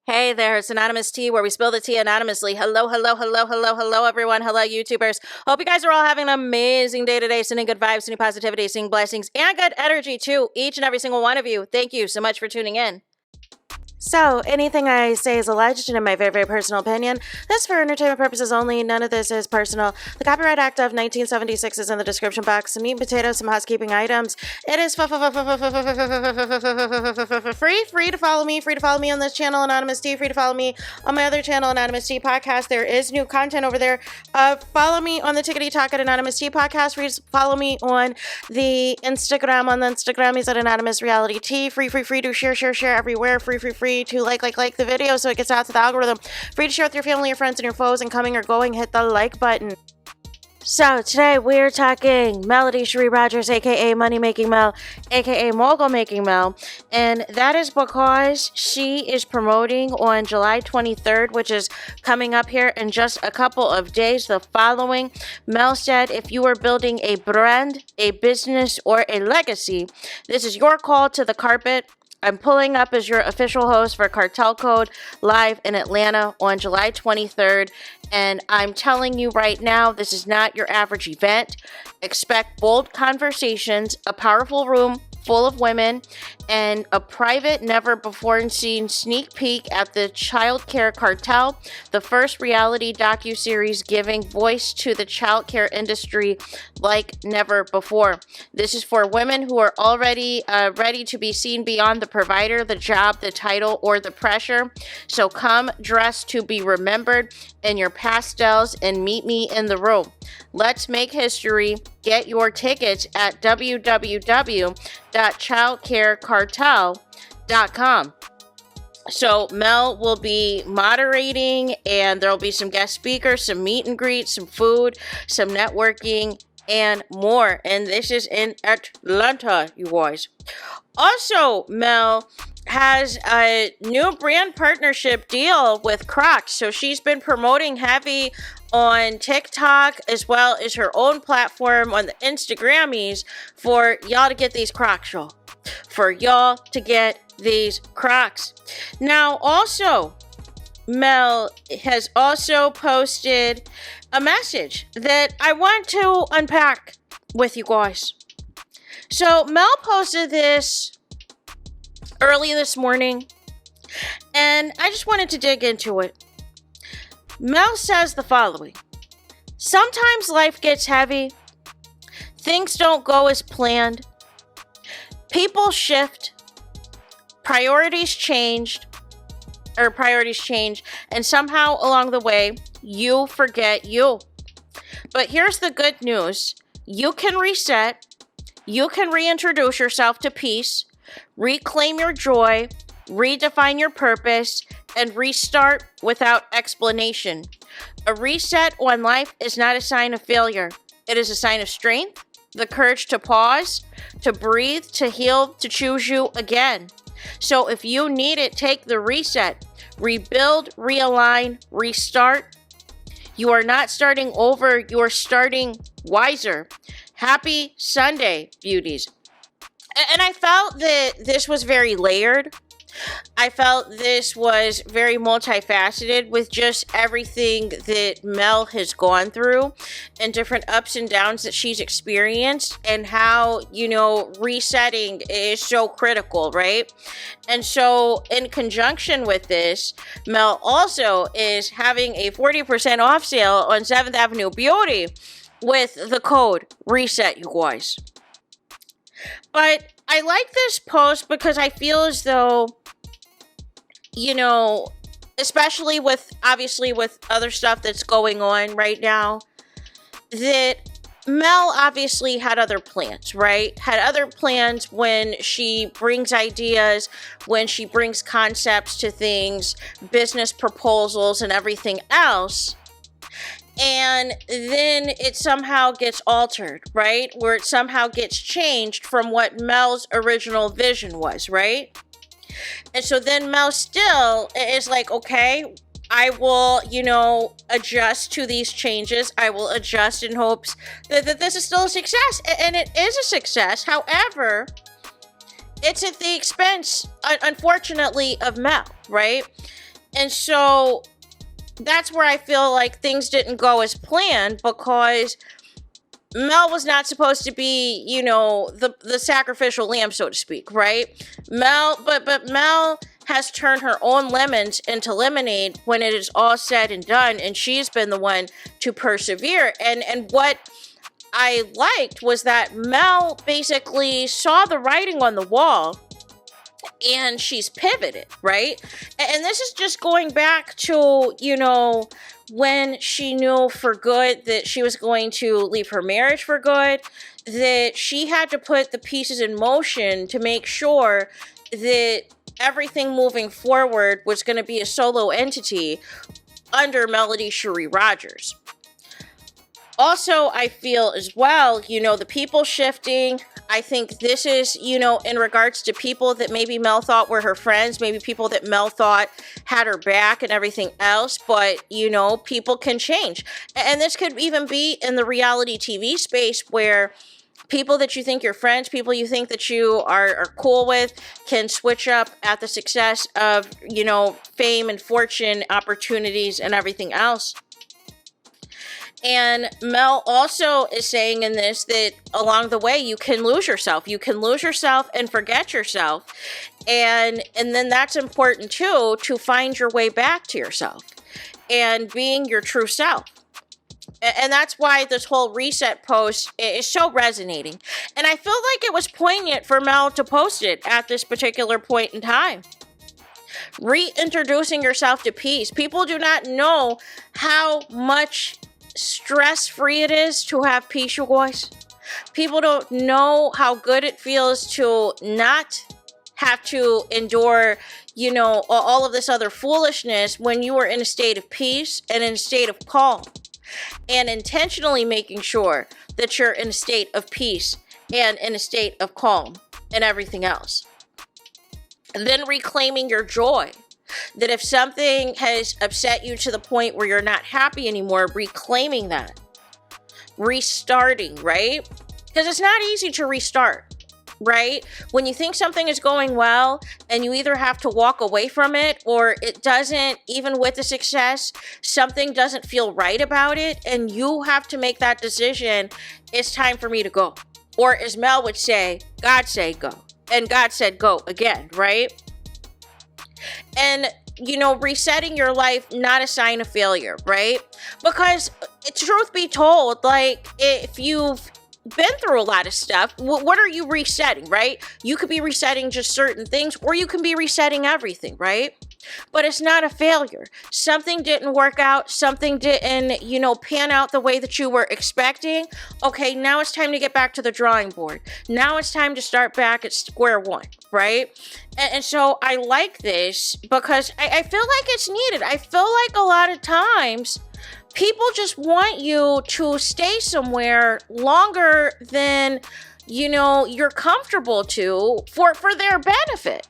Hey there, it's Anonymous Tea, where we spill the tea anonymously. Hello, everyone. Hello, YouTubers. Hope you guys are all having an amazing day today, sending good vibes, sending positivity, sending blessings, and good energy to each and every single one of you. Thank you so much for tuning in. So, anything I say is alleged and in my very, very personal opinion. This is for entertainment purposes only. None of this is personal. The Copyright Act of 1976 is in the description box. Some meat and potatoes, some housekeeping items. It is free to follow me. Free to follow me on this channel, Anonymous Tea. Free to follow me on my other channel, Anonymous Tea Podcast. There is new content over there. Follow me on the Tickety Talk at Anonymous Tea Podcast. Free to follow me on the Instagram. On the Instagram is at Anonymous Reality Tea. Free to share everywhere. Free to like the video so it gets out to the algorithm. Free to share with your family, your friends, and your foes, and coming or going, hit the like button. So today we're talking Melody Cherie Rogers, aka Money Making Mel, aka Mogul Making Mel, and that is because she is promoting on July 23rd, which is coming up here in just a couple of days, the following. Mel said, if you are building a brand, a business, or a legacy, this is your call to the carpet. I'm pulling up as your official host for Cartel Code live in Atlanta on July 23rd. And I'm telling you right now, this is not your average event. Expect bold conversations, a powerful room full of women, and a private, never-before-seen sneak peek at the child care cartel, the first reality docuseries giving voice to the child care industry like never before. This is for women who are already ready to be seen beyond the provider, the job, the title, or the pressure. So come dressed to be remembered in your pastels and meet me in the room. Let's make history. Get your tickets at www.childcarecartel.com. So Mel will be moderating, and there'll be some guest speakers, some meet and greets, some food, some networking, and more. And this is in Atlanta, you guys. Also, Mel has a new brand partnership deal with Crocs. So she's been promoting heavy on TikTok as well as her own platform on the Instagrammies for y'all to get these Crocs, y'all. For y'all to get these Crocs. Now, also, Mel has also posted a message that I want to unpack with you guys. So Mel posted this early this morning, and I just wanted to dig into it. Mel says the following: sometimes life gets heavy, things don't go as planned, people shift, priorities change, and somehow along the way, you forget you. But here's the good news. You can reset, you can reintroduce yourself to peace, reclaim your joy, redefine your purpose, and restart without explanation. A reset on life is not a sign of failure. It is a sign of strength, the courage to pause, to breathe, to heal, to choose you again. So if you need it, take the reset, rebuild, realign, restart. You are not starting over, you are starting wiser. Happy Sunday, beauties. And I felt that this was very layered. I felt this was very multifaceted with just everything that Mel has gone through and different ups and downs that she's experienced, and how, resetting is so critical, right? And so in conjunction with this, Mel also is having a 40% off sale on 7th Avenue Beauty with the code RESET, you guys. But I like this post because I feel as though, especially with other stuff that's going on right now, that Mel obviously had other plans, right? Had other plans when she brings ideas, when she brings concepts to things, business proposals and everything else. And then it somehow gets altered, right? Where it somehow gets changed from what Mel's original vision was, right? And so then Mel still is like, okay, I will, adjust to these changes. I will adjust in hopes that this is still a success. And it is a success. However, it's at the expense, unfortunately, of Mel, right? And so that's where I feel like things didn't go as planned, because Mel was not supposed to be, the sacrificial lamb, so to speak, right? But Mel has turned her own lemons into lemonade when it is all said and done, and she's been the one to persevere. And what I liked was that Mel basically saw the writing on the wall, and she's pivoted, right? And this is just going back to, when she knew for good that she was going to leave her marriage for good, that she had to put the pieces in motion to make sure that everything moving forward was going to be a solo entity under Melody Cherie Rogers. Also, I feel as well, the people shifting. I think this is, in regards to people that maybe Mel thought were her friends, maybe people that Mel thought had her back and everything else, but, people can change. And this could even be in the reality TV space, where people that you think you're friends, people you think that you are cool with, can switch up at the success of, fame and fortune, opportunities, and everything else. And Mel also is saying in this that along the way, you can lose yourself. You can lose yourself and forget yourself. And then that's important too, to find your way back to yourself and being your true self. And that's why this whole reset post is so resonating. And I feel like it was poignant for Mel to post it at this particular point in time. Reintroducing yourself to peace. People do not know how much stress-free it is to have peace, you guys. People don't know how good it feels to not have to endure, all of this other foolishness when you are in a state of peace and in a state of calm, and intentionally making sure that you're in a state of peace and in a state of calm and everything else. And then reclaiming your joy. That if something has upset you to the point where you're not happy anymore, reclaiming that. Restarting, right? Because it's not easy to restart, right? When you think something is going well and you either have to walk away from it, or it doesn't, even with the success, something doesn't feel right about it, and you have to make that decision, it's time for me to go. Or as Mel would say, God say go. And God said go again, right? And, resetting your life, not a sign of failure, right? Because truth be told, like, if you've been through a lot of stuff, what are you resetting, right? You could be resetting just certain things, or you can be resetting everything, right? But it's not a failure. Something didn't work out. Something didn't, pan out the way that you were expecting. Okay, now it's time to get back to the drawing board. Now it's time to start back at square one, right? And so I like this because I feel like it's needed. I feel like a lot of times people just want you to stay somewhere longer than, you're comfortable to for their benefit.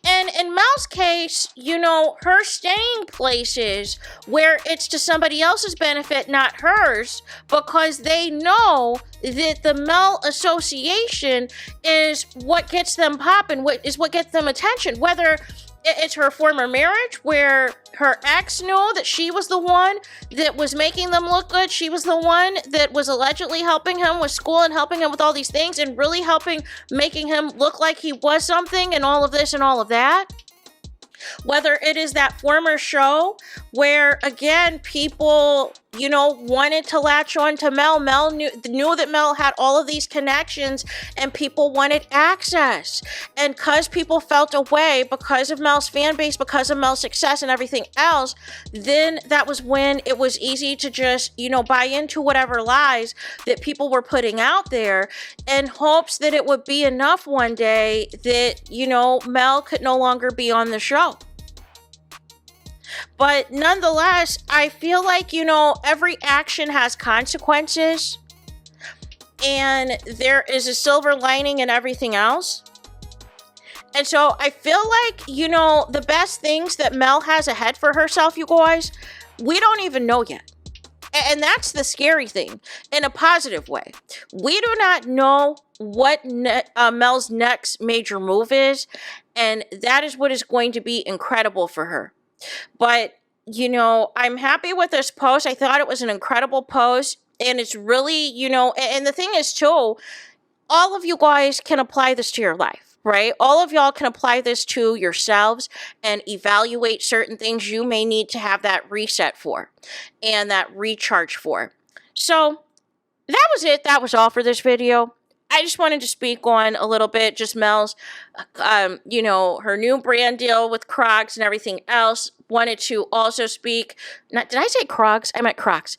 And in Mel's case, her staying places where it's to somebody else's benefit, not hers, because they know that the Mel association is what gets them popping, what gets them attention, whether it's her former marriage where her ex knew that she was the one that was making them look good. She was the one that was allegedly helping him with school and helping him with all these things and really making him look like he was something and all of this and all of that. Whether it is that former show where, again, people, wanted to latch on to Mel. Mel knew that Mel had all of these connections and people wanted access. And because people felt a way because of Mel's fan base, because of Mel's success and everything else, then that was when it was easy to just, buy into whatever lies that people were putting out there in hopes that it would be enough one day that, Mel could no longer be on the show. But nonetheless, I feel like, every action has consequences and there is a silver lining in everything else. And so I feel like, the best things that Mel has ahead for herself, you guys, we don't even know yet. And that's the scary thing in a positive way. We do not know what Mel's next major move is. And that is what is going to be incredible for her. But, you know, I'm happy with this post. I thought it was an incredible post. And it's really, you know, and the thing is, too, all of you guys can apply this to your life, right? All of y'all can apply this to yourselves and evaluate certain things you may need to have that reset for and that recharge for. So that was it. That was all for this video. I just wanted to speak on a little bit, just Mel's, you know, her new brand deal with Crocs and everything else. Wanted to also speak, did I say Crocs? I meant Crocs.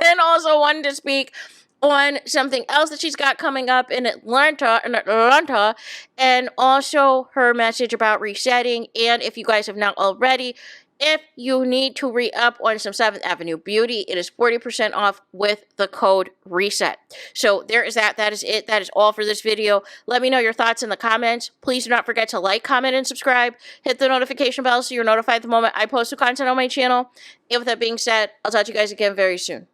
Then also wanted to speak on something else that she's got coming up in Atlanta, and also her message about resetting. And if you guys have not already, if you need to re-up on some 7th Avenue Beauty, it is 40% off with the code RESET. So there is that. That is it. That is all for this video. Let me know your thoughts in the comments. Please do not forget to like, comment, and subscribe. Hit the notification bell so you're notified the moment I post new content on my channel. And with that being said, I'll talk to you guys again very soon.